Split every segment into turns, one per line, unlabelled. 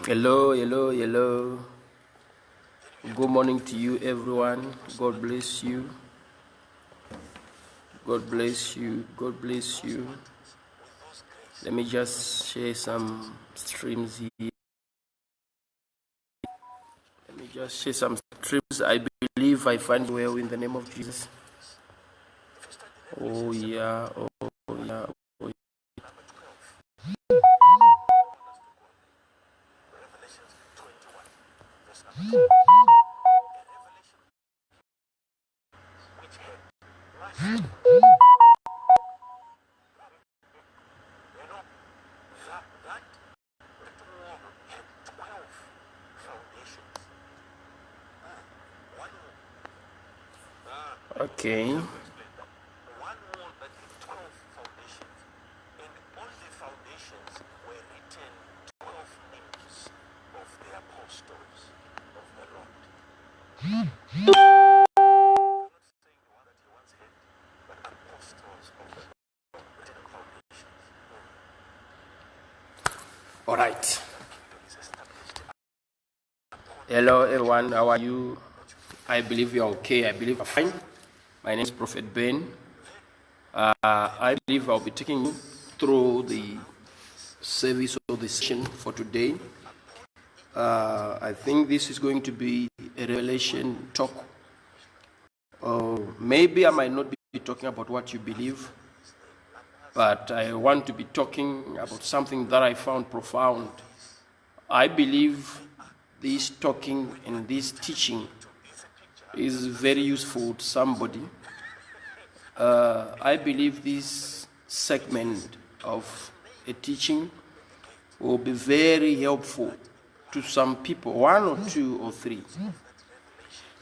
Hello, hello, hello. Good morning to you, everyone. God bless you. God bless you. God bless you. Let me just share some streams here. Let me just share some streams. I believe I find well in the name of Jesus. Oh, yeah. Oh, yeah. Oh, yeah. Okay. All right. Hello, everyone. How are you? I believe you're okay. I believe you're fine. My name is Prophet Ben. I believe I'll be taking you through the service of the session for today. I think this is going to be a revelation talk. Maybe I might not be talking about what you believe, but I want to be talking about something that I found profound. I believe this talking and this teaching is very useful to somebody. I believe this segment of a teaching will be very helpful to some people, one or two or three.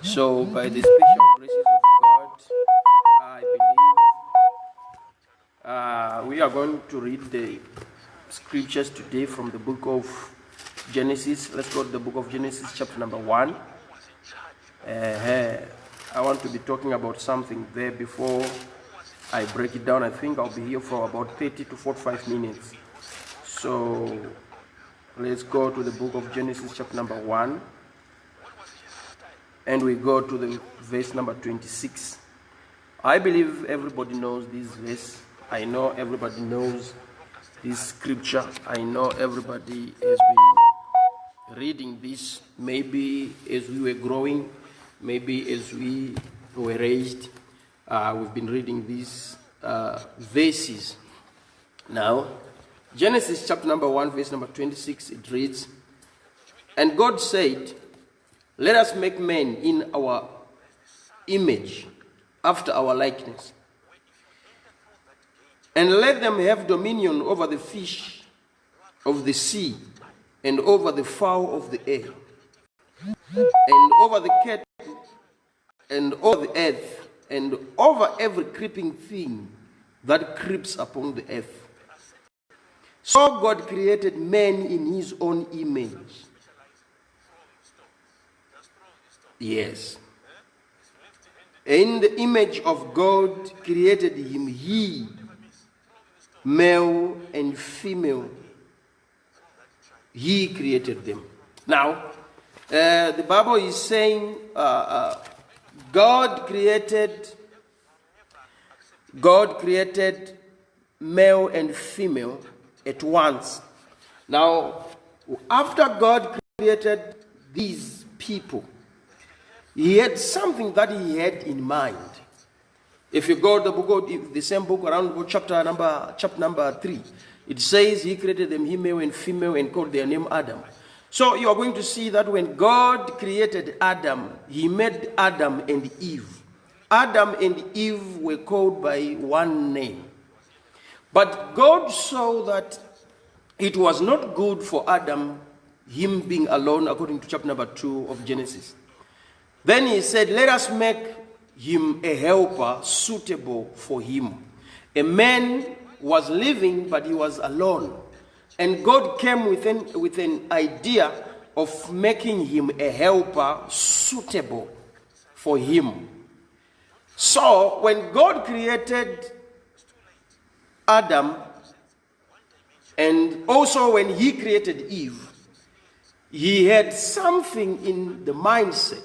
So by the special graces of God, I believe we are going to read the scriptures today from the book of Genesis. Let's go to the book of Genesis, chapter number 1. I want to be talking about something there before I break it down. I think I'll be here for about 30 to 45 minutes. So let's go to the book of Genesis, chapter number 1. And we go to the verse number 26. I believe everybody knows this verse. I know everybody knows this scripture. I know everybody has been reading this, maybe as we were growing, maybe as we were raised. We've been reading these verses. Now, Genesis chapter number 1, verse number 26, it reads, "And God said, let us make man in our image, after our likeness, and let them have dominion over the fish of the sea, and over the fowl of the air, and over the cattle, and over the earth, and over every creeping thing that creeps upon the earth. So God created man in his own image. Yes. In the image of God created him, he, male and female, he created them." Now, the Bible is saying God created male and female at once. Now, after God created these people, he had something that he had in mind. If you go to the book of the same book, around chapter number 3, it says he created them, he male and female, and called their name Adam. So you are going to see that when God created Adam, he made Adam and Eve. Adam and Eve were called by one name. But God saw that it was not good for Adam, him being alone, according to chapter number 2 of Genesis. Then he said, let us make him a helper suitable for him. A man was living, but he was alone. And God came with an idea of making him a helper suitable for him. So when God created Adam, and also when he created Eve, he had something in the mindset.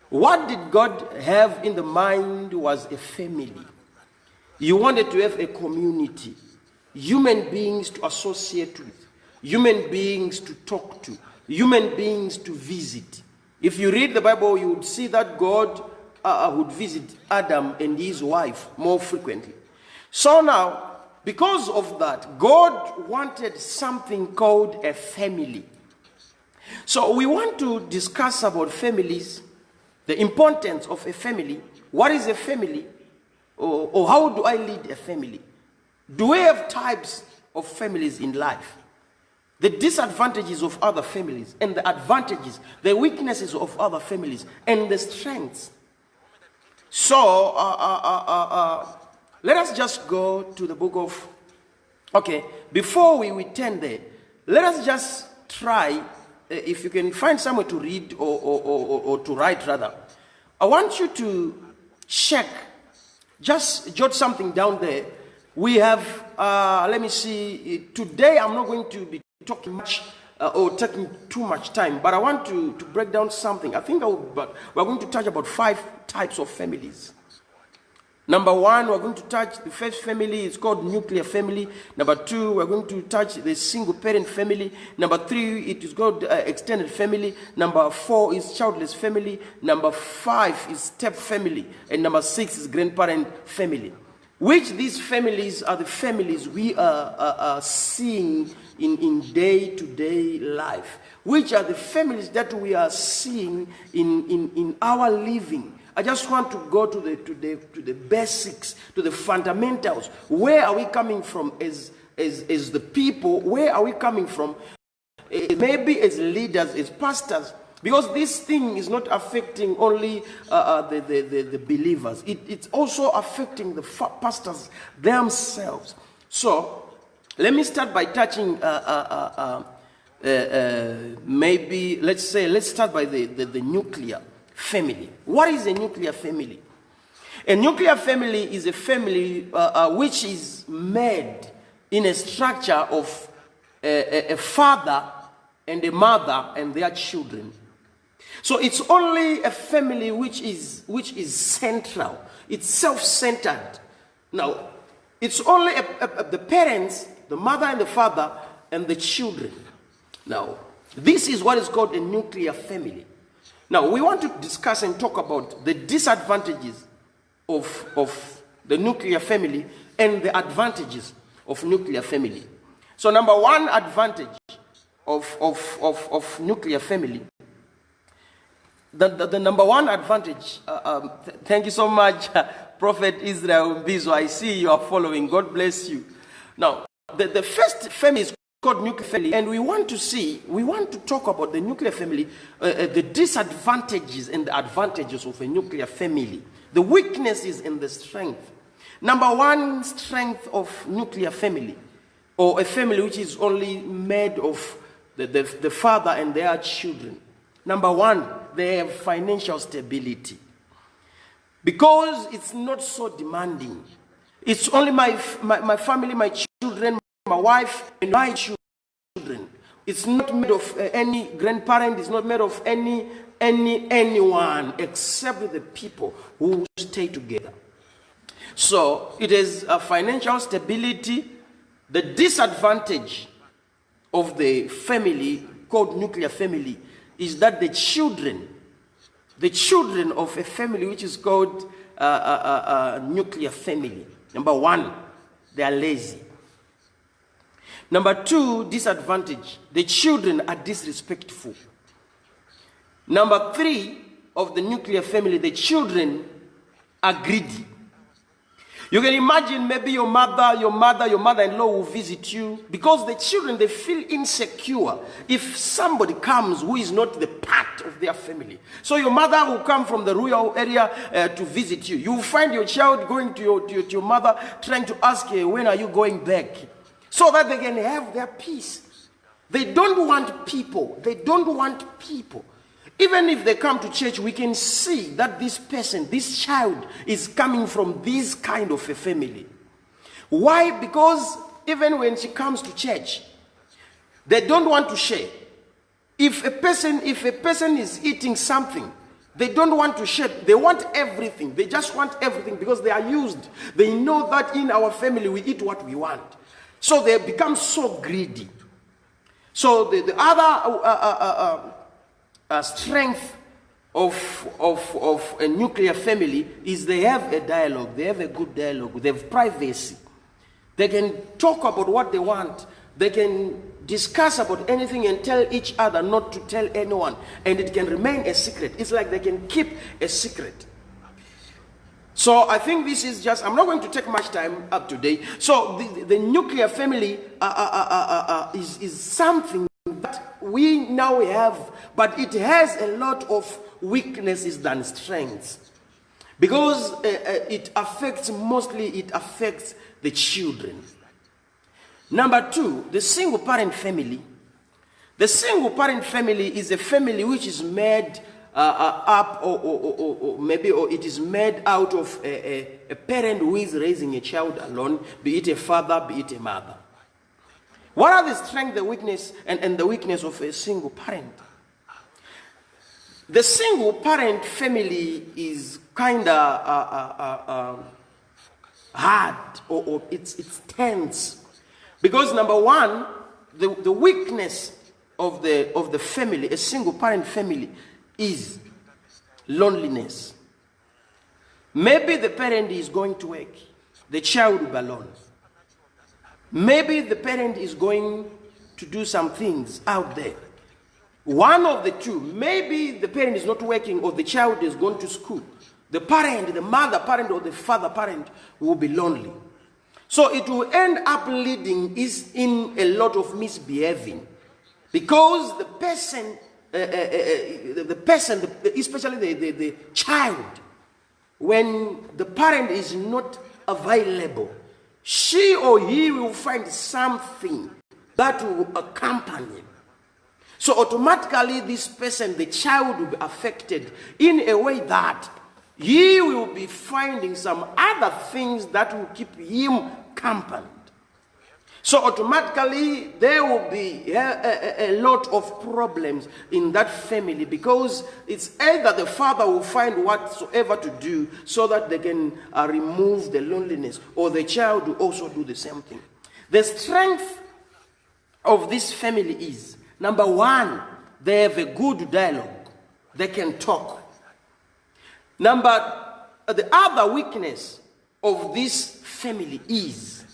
What did God have in the mind was a family. He wanted to have a community, human beings to associate with, human beings to talk to, human beings to visit. If you read the Bible, you would see that God would visit Adam and his wife more frequently. So now, because of that, God wanted something called a family. So we want to discuss about families, the importance of a family. What is a family? Or how do I lead a family? Do we have types of families in life? The disadvantages of other families and the advantages, the weaknesses of other families and the strengths. So let us just go to the book of, okay, before we turn there, let us just try, if you can find somewhere to read or to write rather. I want you to check, just jot something down there. We have, let me see, today I'm not going to be talking much or taking too much time, but I want to break down something. I think we're going to touch about 5 types of families. Number 1, we're going to touch the first family. It's called nuclear family. Number 2, we're going to touch the single parent family. Number 3, it is called extended family. Number 4 is childless family. Number 5 is step family. And number 6 is grandparent family. Which these families are the families we are seeing in day-to-day life. Which are the families that we are seeing in our living. I just want to go to the basics, to the fundamentals. Where are we coming from as the people? Where are we coming from? Maybe as leaders, as pastors. Because this thing is not affecting only the believers. It's also affecting the pastors themselves. So, let me start by touching, maybe, let's start by the nuclear family. What is a nuclear family? A nuclear family is a family which is made in a structure of a father and a mother and their children. So it's only a family which is central. It's self-centered. Now, it's only the parents, the mother and the father, and the children. Now, this is what is called a nuclear family. Now, we want to discuss and talk about the disadvantages of the nuclear family and the advantages of nuclear family. So, number 1 advantage of nuclear family. The number 1 advantage, thank you so much, Prophet Israel Bizo. I see you are following. God bless you. Now, the first family is called nuclear family, and we want to talk about the nuclear family, the disadvantages and the advantages of a nuclear family, the weaknesses and the strength. Number 1 strength of nuclear family, or a family which is only made of the father and their children. Number 1, they have financial stability. Because it's not so demanding. It's only my family, my children, my wife, and my children. It's not made of any grandparent. It's not made of anyone except the people who stay together. So it is a financial stability. The disadvantage of the family called nuclear family is that the children of a family which is called nuclear family, number 1, they are lazy. Number 2, disadvantage, the children are disrespectful. Number 3 of the nuclear family, the children are greedy. You can imagine maybe your mother-in-law will visit you because the children, they feel insecure if somebody comes who is not the part of their family. So your mother will come from the rural area to visit you. You will find your child going to your mother trying to ask her, when are you going back? So that they can have their peace. They don't want people. They don't want people. Even if they come to church, we can see that this person, this child, is coming from this kind of a family. Why? Because even when she comes to church, they don't want to share. If a person is eating something, they don't want to share. They want everything. They just want everything because they are used. They know that in our family we eat what we want. So they become so greedy. So the other strength of a nuclear family is they have a dialogue. They have a good dialogue. They have privacy. They can talk about what they want. They can discuss about anything and tell each other not to tell anyone, and it can remain a secret. It's like they can keep a secret. So I think this is just, I'm not going to take much time up today. So the nuclear family is something that we now have, but it has a lot of weaknesses than strengths, because it affects the children. Number two, the single parent family. The single parent family is a family which is made up or it is made out of a parent who is raising a child alone, be it a father, be it a mother. What are the strength, the weakness, and the weakness of a single parent? The single parent family is kind of hard, or it's tense. Because number one, the weakness of the family, a single parent family, is loneliness. Maybe the parent is going to work, the child will be alone. Maybe the parent is going to do some things out there. One of the two, maybe the parent is not working or the child is going to school. The parent, the mother parent or the father parent will be lonely. So it will end up leading is in a lot of misbehaving, because the person, especially the child, when the parent is not available, she or he will find something that will accompany him. So automatically this person, the child, will be affected in a way that he will be finding some other things that will keep him company. So automatically there will be a lot of problems in that family, because it's either the father will find whatsoever to do so that they can remove the loneliness, or the child will also do the same thing. The strength of this family is, number one, they have a good dialogue. They can talk. The other weakness of this family is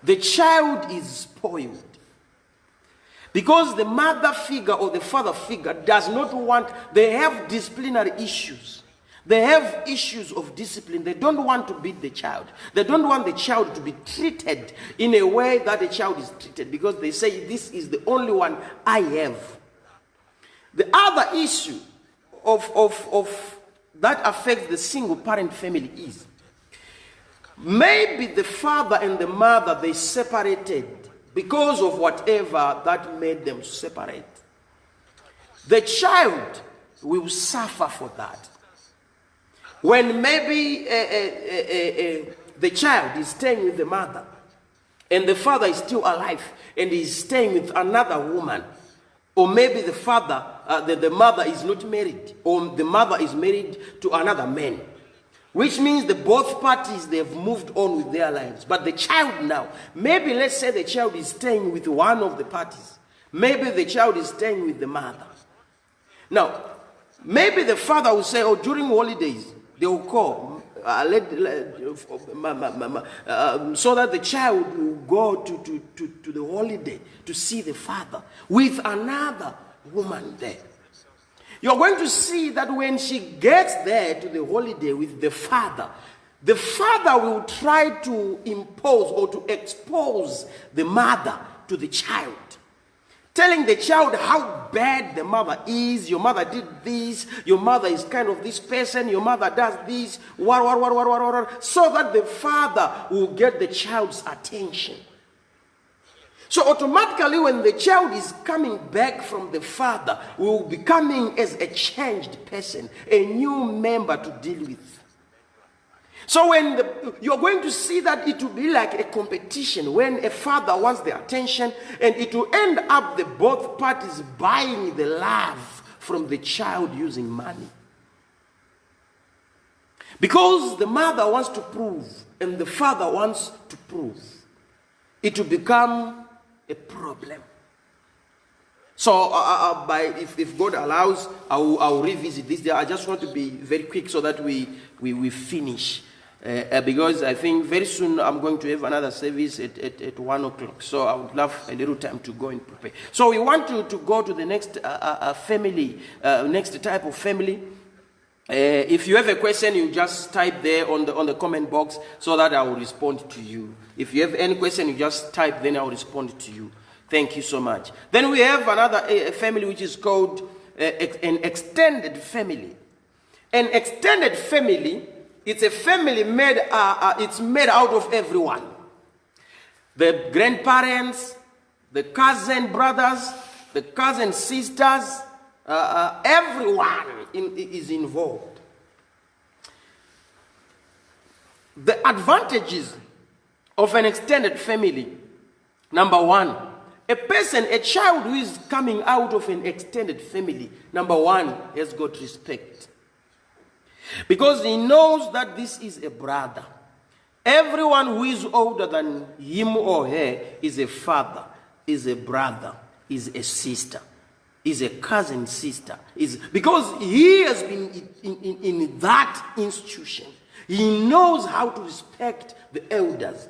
the child is spoiled, because the mother figure or the father figure does not want, they have disciplinary issues. They have issues of discipline. They don't want to beat the child. They don't want the child to be treated in a way that the child is treated, because they say, this is the only one I have. The other issue of that affects the single parent family is, maybe the father and the mother, they separated because of whatever that made them separate. The child will suffer for that. When maybe the child is staying with the mother and the father is still alive and is staying with another woman, or maybe the father, the mother is not married, or the mother is married to another man, which means the both parties, they have moved on with their lives. But the child now, maybe let's say the child is staying with one of the parties. Maybe the child is staying with the mother. Now, maybe the father will say, oh, during holidays, they will call, so that the child will go to the holiday to see the father with another woman there. You're going to see that when she gets there to the holiday with the father will try to impose or to expose the mother to the child, telling the child how bad the mother is. Your mother did this, your mother is kind of this person, your mother does this, so that the father will get the child's attention. So automatically when the child is coming back from the father, will be coming as a changed person, a new member to deal with. So when you're going to see that it will be like a competition when a father wants the attention, and it will end up the both parties buying the love from the child using money. Because the mother wants to prove and the father wants to prove, it will become a problem. So if God allows, I'll revisit this. I just want to be very quick so that we finish. Because I think very soon I'm going to have another service at 1 o'clock. So I would love a little time to go and prepare. So we want to go to the next family, next type of family. If you have a question, you just type there on the comment box so that I will respond to you. If you have any question, you just type, then I will respond to you. Thank you so much. Then we have another family which is called an extended family. An extended family, it's a family made out of everyone. The grandparents, the cousin brothers, the cousin sisters, everyone is involved. The advantages of an extended family. Number one, a child who is coming out of an extended family, number one, has got respect. Because he knows that this is a brother. Everyone who is older than him or her is a father, is a brother, is a sister, is a cousin sister. Because he has been in that institution. He knows how to respect the elders.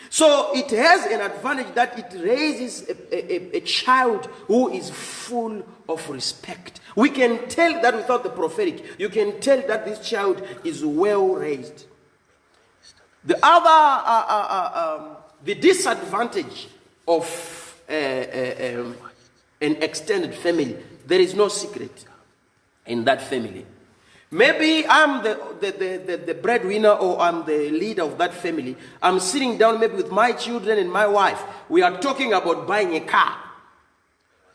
So it has an advantage that it raises a child who is full of respect. We can tell that without the prophetic. You can tell that this child is well raised. The other, the disadvantage of an extended family, there is no secret in that family. Maybe I'm the breadwinner, or I'm the leader of that family. I'm sitting down maybe with my children and my wife. We are talking about buying a car.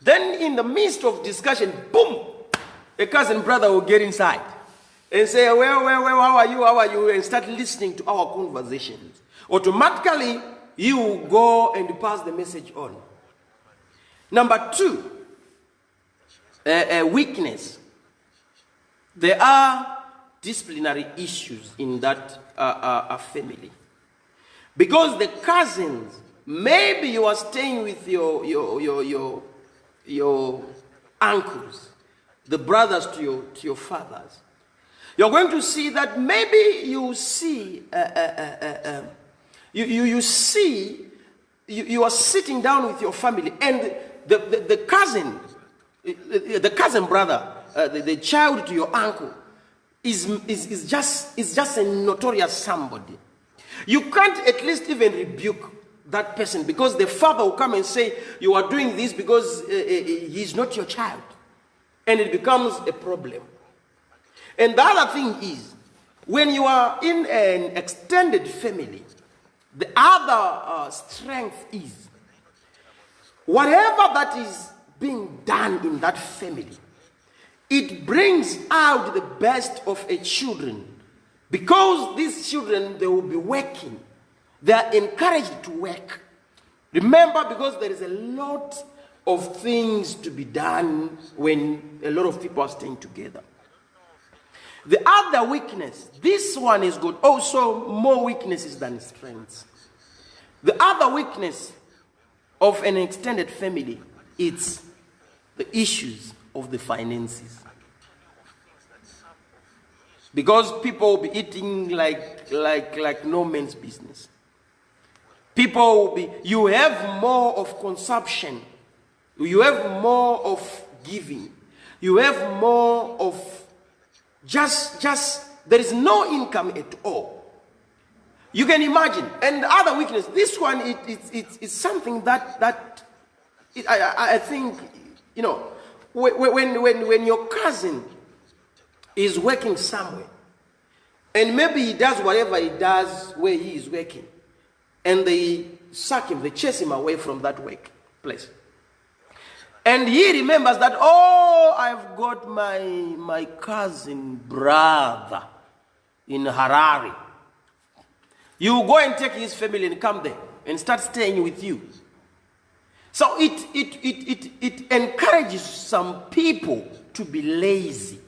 Then in the midst of discussion, boom, a cousin brother will get inside and say, well, how are you? And start listening to our conversations. Automatically, you will go and pass the message on. Number two, a weakness. There are disciplinary issues in that family. Because the cousins, maybe you are staying with your uncles, the brothers to your fathers. You're going to see that maybe you see, you are sitting down with your family, and the cousin brother, the child to your uncle is just a notorious somebody. You can't at least even rebuke that person, because the father will come and say, you are doing this because he's not your child. And it becomes a problem. And the other thing is, when you are in an extended family, the other strength is, whatever that is being done in that family, it brings out the best of a children. Because these children, they will be working. They are encouraged to work. Remember, because there is a lot of things to be done when a lot of people are staying together. The other weakness, this one is good. Also, more weaknesses than strengths. The other weakness of an extended family, it's the issues of the finances. Because people will be eating like no man's business. People will be, you have more of consumption. You have more of giving. You have more of just there is no income at all. You can imagine. And the other weakness, this one, it's something that I think, you know, when your cousin is working somewhere, and maybe he does whatever he does where he is working, and they sack him, they chase him away from that workplace. And he remembers that, oh, I've got my cousin brother in Harare. You go and take his family and come there and start staying with you. So it encourages some people to be lazy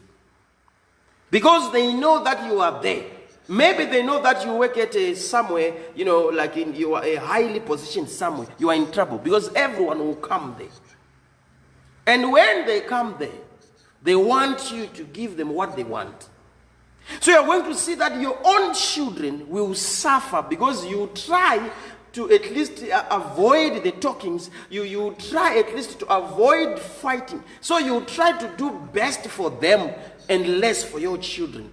because they know that you are there. Maybe they know that you work at somewhere, like you are a highly positioned somewhere. You are in trouble because everyone will come there. And when they come there, they want you to give them what they want. So you're going to see that your own children will suffer because you try to at least avoid the talkings. You try at least to avoid fighting. So you try to do best for them and less for your children.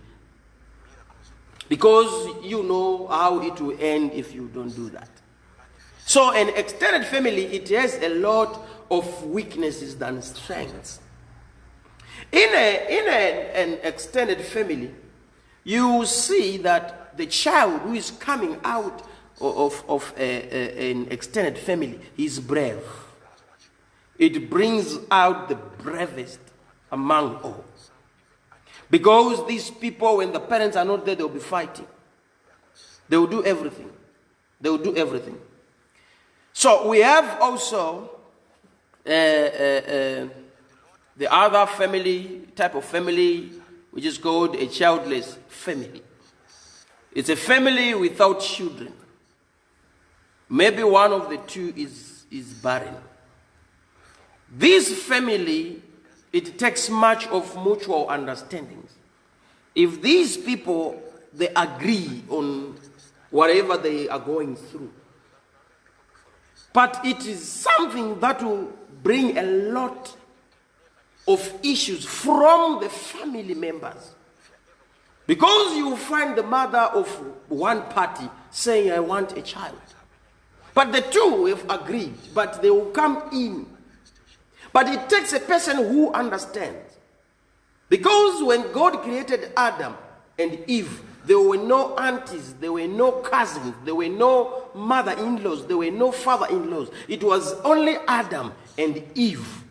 Because you know how it will end if you don't do that. So an extended family, it has a lot of weaknesses than strengths. In an extended family, you see that the child who is coming out of an extended family is brave. It brings out the bravest among all. Because these people, when the parents are not there, they'll be fighting. They will do everything. They will do everything. So we have also the other family, type of family, which is called a childless family. It's a family without children. Maybe one of the two is barren. This family, it takes much of mutual understanding. If these people, they agree on whatever they are going through. But it is something that will bring a lot of issues from the family members. Because you find the mother of one party saying, I want a child. But the two have agreed, but they will come in. But it takes a person who understands. Because when God created Adam and Eve, there were no aunties, there were no cousins, there were no mother-in-laws, there were no father-in-laws. It was only Adam and Eve.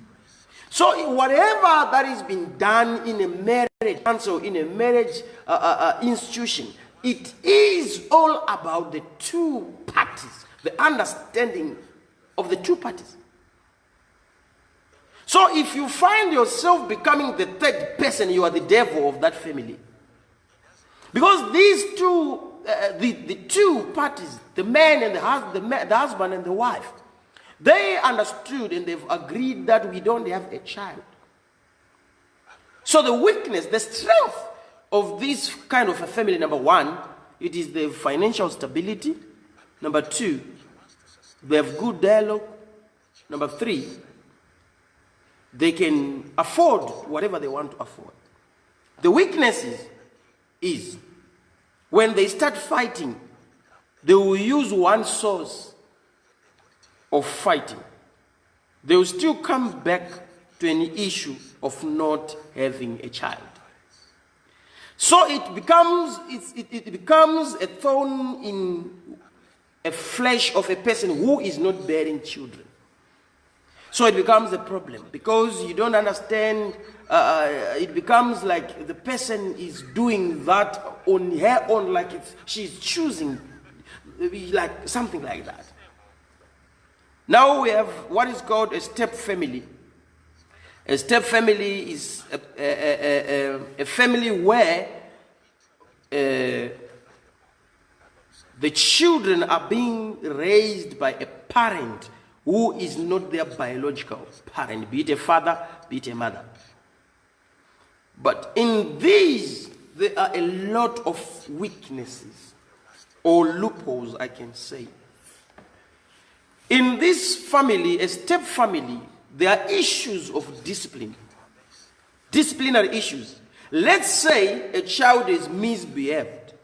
So whatever that is being done in a marriage council, in a marriage institution, it is all about the two parties, the understanding of the two parties. So if you find yourself becoming the third person, you are the devil of that family. Because these two, the two parties, the man and the husband and the wife, they understood and they've agreed that we don't have a child. So the weakness, the strength of this kind of a family, number one, it is the financial stability. Number two, they have good dialogue. Number three, they can afford whatever they want to afford. The weaknesses is when they start fighting, they will use one source of fighting. They will still come back to an issue of not having a child. So it becomes a thorn in a flesh of a person who is not bearing children. So it becomes a problem because you don't understand. It becomes like the person is doing that on her own, like she's choosing, like something like that. Now we have what is called a step family. A step family is a family where the children are being raised by a parent who is not their biological parent, be it a father, be it a mother. But in these, there are a lot of weaknesses or loopholes, I can say. In this family, a step family, there are issues of discipline, disciplinary issues. Let's say a child is misbehaved.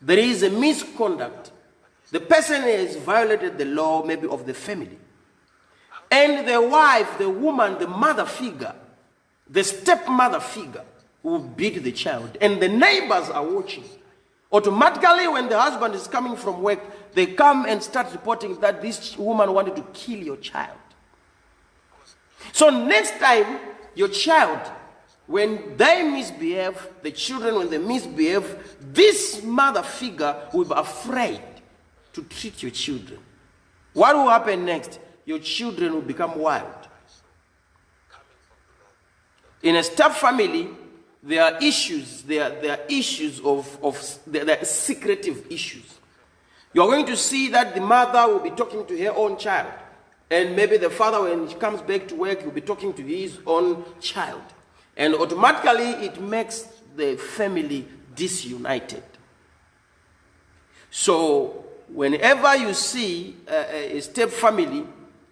There is a misconduct. The person has violated the law, maybe of the family. And the wife, the woman, the mother figure, the stepmother figure will beat the child. And the neighbors are watching. Automatically, when the husband is coming from work, they come and start reporting that this woman wanted to kill your child. So next time, your child, when they misbehave, the children, when they misbehave, this mother figure will be afraid to treat your children. What will happen next? Your children will become wild. In a step family, there are issues. There are issues there are secretive issues. You are going to see that the mother will be talking to her own child. And maybe the father, when he comes back to work, will be talking to his own child. And automatically, it makes the family disunited. So, whenever you see a step family,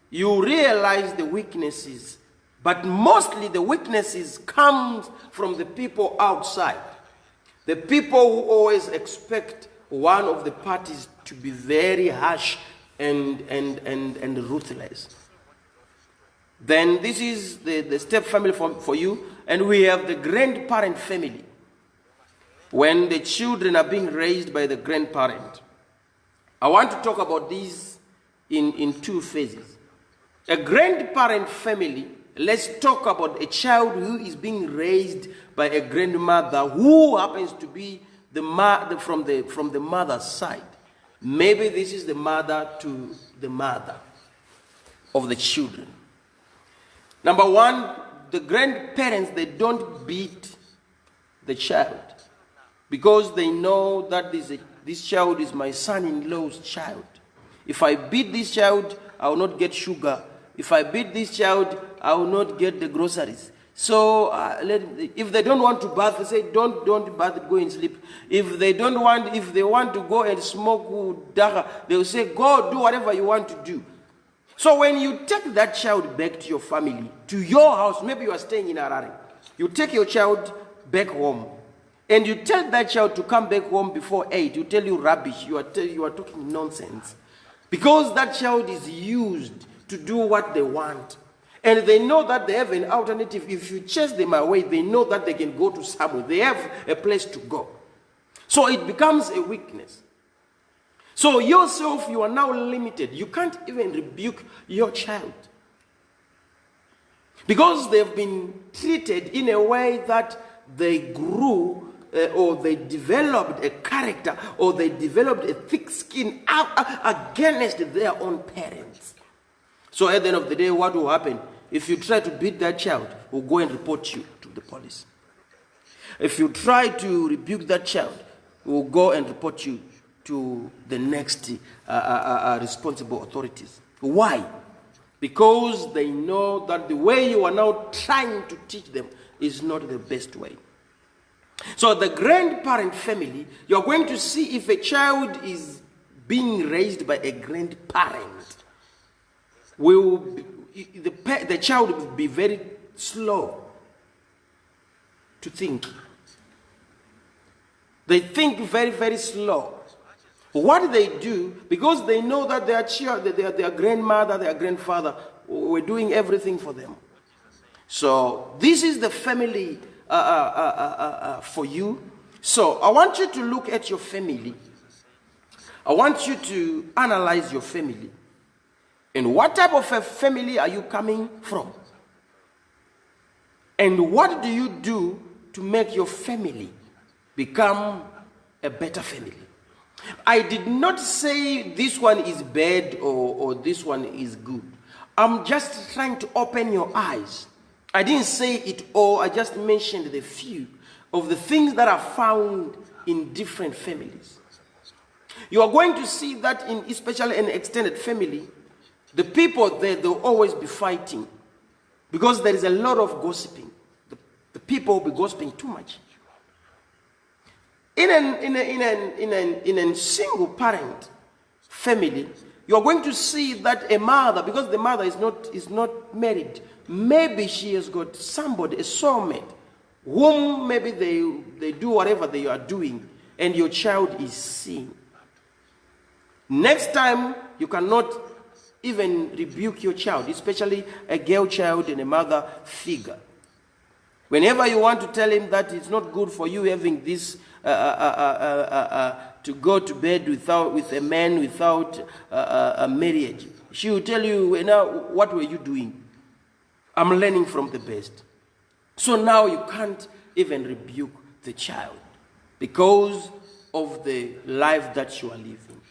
you realize the weaknesses. But mostly the weaknesses come from the people outside. The people who always expect one of the parties to be very harsh and ruthless. Then this is the step family for you. And we have the grandparent family. When the children are being raised by the grandparent. I want to talk about these in two phases. A grandparent family, let's talk about a child who is being raised by a grandmother who happens to be from the mother's side. Maybe this is the mother to the mother of the children. Number one, the grandparents, they don't beat the child because they know that this child is my son-in-law's child. If I beat this child, I will not get sugar. If I beat this child, I will not get the groceries. So if they don't want to bath, they say, don't bath, go and sleep. If they want to go and smoke dagga, they will say, go do whatever you want to do. So when you take that child back to your family, to your house, maybe you are staying in Harare, you take your child back home, and you tell that child to come back home before 8, you tell you rubbish, you are talking nonsense. Because that child is used to do what they want. And they know that they have an alternative. If you chase them away, they know that they can go to somewhere. They have a place to go. So it becomes a weakness. So yourself, you are now limited. You can't even rebuke your child. Because they've been treated in a way that they grew or they developed a character or they developed a thick skin against their own parents. So at the end of the day, what will happen? If you try to beat that child, we'll go and report you to the police. If you try to rebuke that child, we'll go and report you to the next responsible authorities. Why? Because they know that the way you are now trying to teach them is not the best way. So the grandparent family, you're going to see if a child is being raised by a grandparent, the child will be very slow to think. They think very, very slow. What they do, because they know that their grandmother, their grandfather were doing everything for them. So this is the family for you. So I want you to look at your family. I want you to analyze your family. And what type of a family are you coming from? And what do you do to make your family become a better family? I did not say this one is bad or this one is good. I'm just trying to open your eyes. I didn't say it all. I just mentioned the few of the things that are found in different families. You are going to see that in especially an extended family, the people there, they'll always be fighting because there is a lot of gossiping. The people will be gossiping too much. In a single parent family, you are going to see that a mother, because the mother is not married, maybe she has got somebody, a soulmate, whom maybe they do whatever they are doing, and your child is seeing. Next time, you cannot even rebuke your child, especially a girl child and a mother figure. Whenever you want to tell him that it's not good for you having this to go to bed with a man without a marriage, she will tell you, now, what were you doing? I'm learning from the best. So now you can't even rebuke the child because of the life that you are living.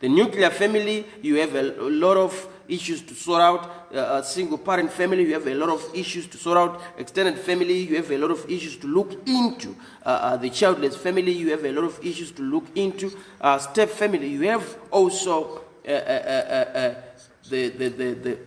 The nuclear family, you have a lot of issues to sort out. A single parent family, you have a lot of issues to sort out. Extended family, you have a lot of issues to look into. The childless family, you have a lot of issues to look into. Step family, you have also a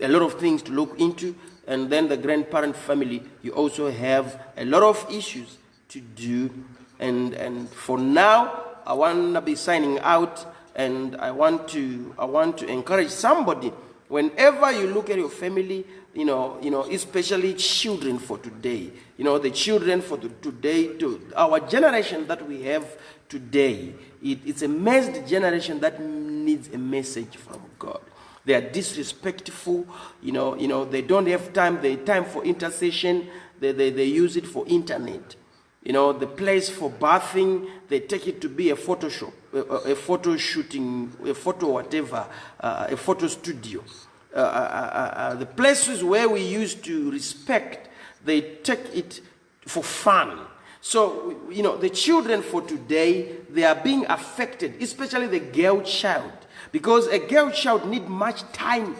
lot of things to look into. And then the grandparent family, you also have a lot of issues to do. And for now, I want to be signing out. And I want to encourage somebody, whenever you look at your family, especially children for today, the children for today, our generation that we have today, it's a messed generation that needs a message from God. They are disrespectful, they don't have time. They time for intercession. They use it for internet. The place for bathing, they take it to be a Photoshop, a photo shooting, a photo whatever, a photo studio. The places where we used to respect, they take it for fun. So, the children for today, they are being affected, especially the girl child, because a girl child needs much time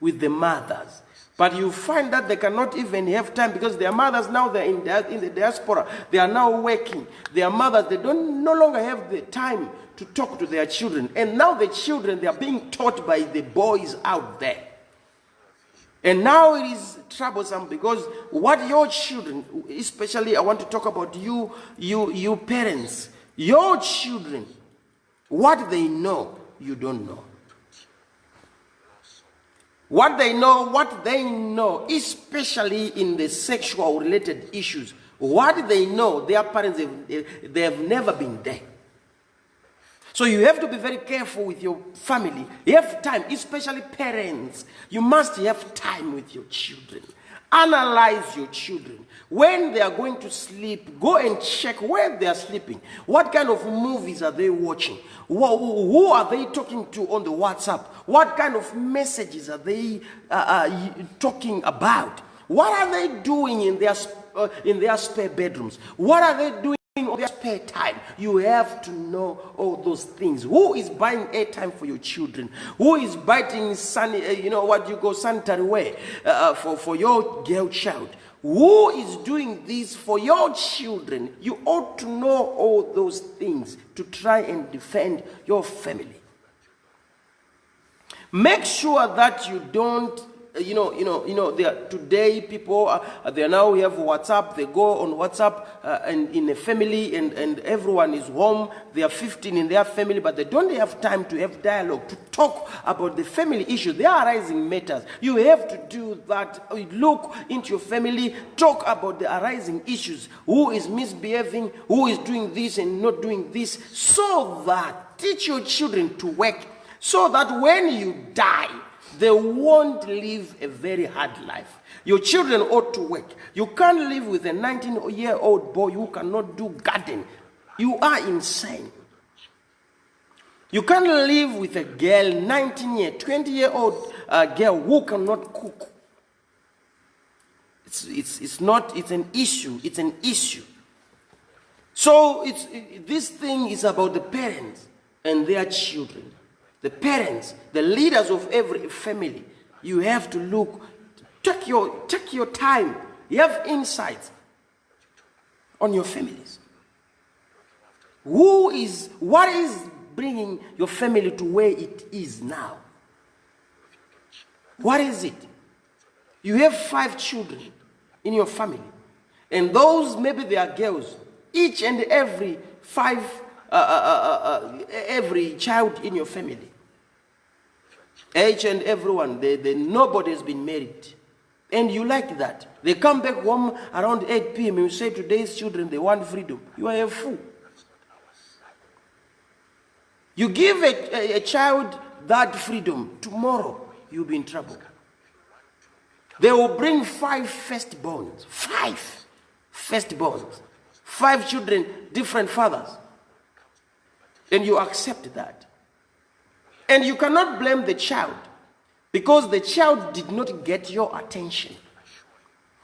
with the mothers. But you find that they cannot even have time because their mothers now, they're in the diaspora. They are now working. Their mothers, they no longer have the time to talk to their children. And now the children, they are being taught by the boys out there. And now it is troublesome because what your children, especially I want to talk about you parents, your children, what they know, you don't know. What they know, especially in the sexual related issues, what they know, their parents, they have never been there. So you have to be very careful with your family. You have time, especially parents. You must have time with your children. Analyze your children. When they are going to sleep, go and check where they are sleeping. What kind of movies are they watching? Who are they talking to on the WhatsApp? What kind of messages are they talking about? What are they doing in their spare bedrooms? What are they doing in their spare time? You have to know all those things. Who is buying airtime for your children? Who is buying sanitary wear for your girl child? Who is doing this for your children? You ought to know all those things to try and defend your family. Make sure that you don't, today people, they now have WhatsApp. They go on WhatsApp and in a family and everyone is home. They are 15 in their family, but they don't have time to have dialogue, to talk about the family issue. They are arising matters. You have to do that. Look into your family, talk about the arising issues. Who is misbehaving, who is doing this and not doing this, so that teach your children to work, so that when you die, they won't live a very hard life. Your children ought to work. You can't live with a 19-year-old boy who cannot do garden. You are insane. You can't live with a girl, 20-year-old girl who cannot cook. It's an issue. It's an issue. So this thing is about the parents and their children. The parents, the leaders of every family, you have to look, take your time. You have insights on your families. What is bringing your family to where it is now? What is it? You have 5 children in your family, and those, maybe they are girls. Each and every every child in your family, each and everyone, nobody has been married. And you like that. They come back home around 8 p.m. and you say today's children, they want freedom. You are a fool. You give a child that freedom, tomorrow you'll be in trouble. They will bring 5 firstborns. 5 firstborns. 5 children, different fathers. And you accept that. And you cannot blame the child, because the child did not get your attention.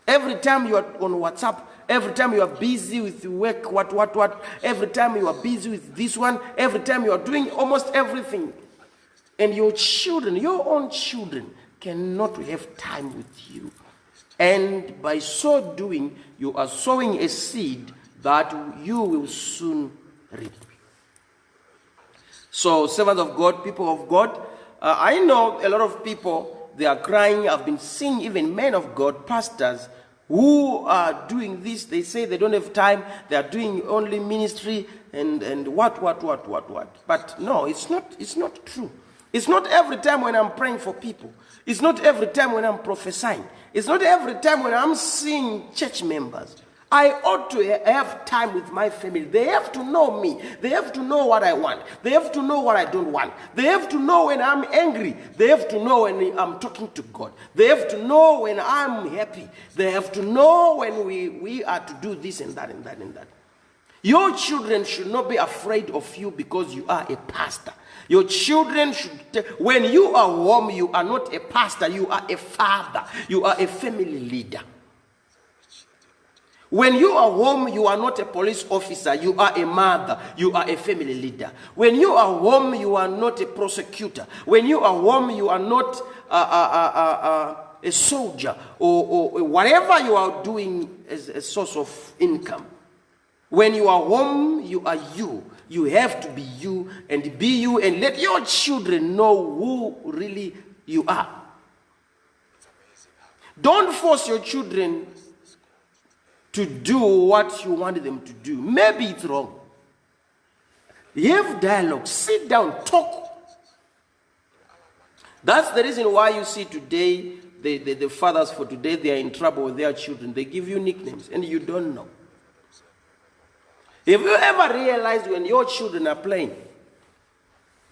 Every time you are on WhatsApp, every time you are busy with work, what, every time you are busy with this one, every time you are doing almost everything And your children, your own children, cannot have time with you. And by so doing, you are sowing a seed that you will soon reap. So, servants of God, people of God, I know a lot of people, they are crying. I've been seeing even men of God, pastors, who are doing this. They say they don't have time. They are doing only ministry and what. But no, it's not true. It's not every time when I'm praying for people. It's not every time when I'm prophesying. It's not every time when I'm seeing church members. I ought to have time with my family. They have to know me. They have to know what I want. They have to know what I don't want. They have to know when I'm angry. They have to know when I'm talking to God. They have to know when I'm happy. They have to know when we are to do this and that and that and that. Your children should not be afraid of you because you are a pastor. Your children should, when you are home, you are not a pastor, you are a father, you are a family leader. When you are home, you are not a police officer, you are a mother, you are a family leader. When you are home, you are not a prosecutor. When you are home, you are not a soldier or whatever you are doing as a source of income. When you are home, you are you. You have to be you and let your children know who really you are. Don't force your children to do what you want them to do. Maybe it's wrong. Have dialogue. Sit down. Talk. That's the reason why you see today, the fathers for today, they are in trouble with their children. They give you nicknames and you don't know. Have you ever realized when your children are playing,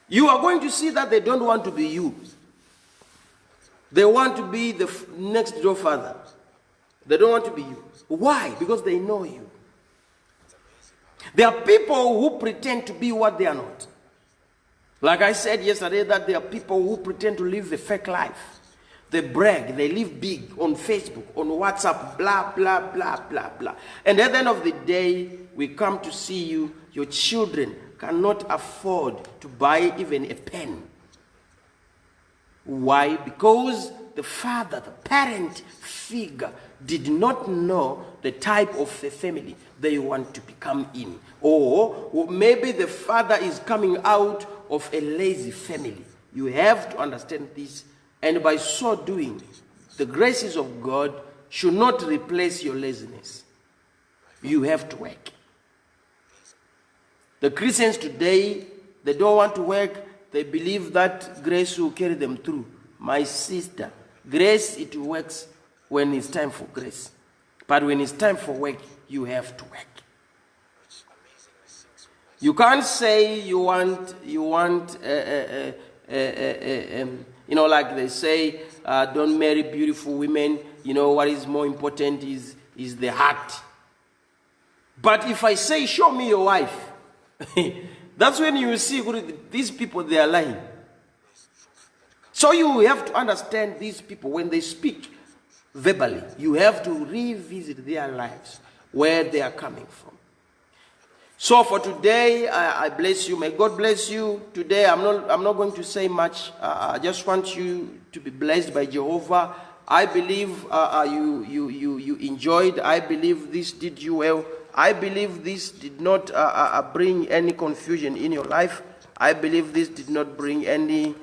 you are going to see that they don't want to be you. They want to be the next door father. They don't want to be you. Why? Because they know you. There are people who pretend to be what they are not. Like I said yesterday, that there are people who pretend to live a fake life. They brag, they live big on Facebook, on WhatsApp, blah, blah, blah, blah, blah. And at the end of the day, we come to see you, your children cannot afford to buy even a pen. Why? Because the father, the parent figure, did not know the type of the family they want to become in. Or maybe the father is coming out of a lazy family. You have to understand this. And by so doing, the graces of God should not replace your laziness. You have to work. The Christians today, they don't want to work. They believe that grace will carry them through. My sister, grace, it works when it's time for grace. But when it's time for work, you have to work. You can't say you want, like they say, don't marry beautiful women. You know, what is more important is the heart. But if I say, show me your wife, that's when you see these people, they are lying. So you have to understand these people when they speak verbally. You have to revisit their lives, where they are coming from. So for today, I bless you. May God bless you. Today, I'm not going to say much. I just want you to be blessed by Jehovah. I believe you enjoyed. I believe this did you well. I believe this did not bring any confusion in your life. I believe this did not bring any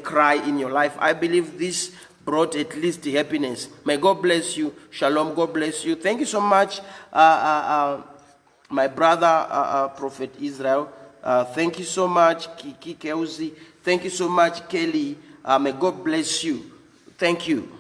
cry in your life. I believe this brought at least happiness. May God bless you. Shalom. God bless you. Thank you so much. My brother, Prophet Israel, thank you so much, Kiki Keuzi. Thank you so much, Kelly. May God bless you. Thank you.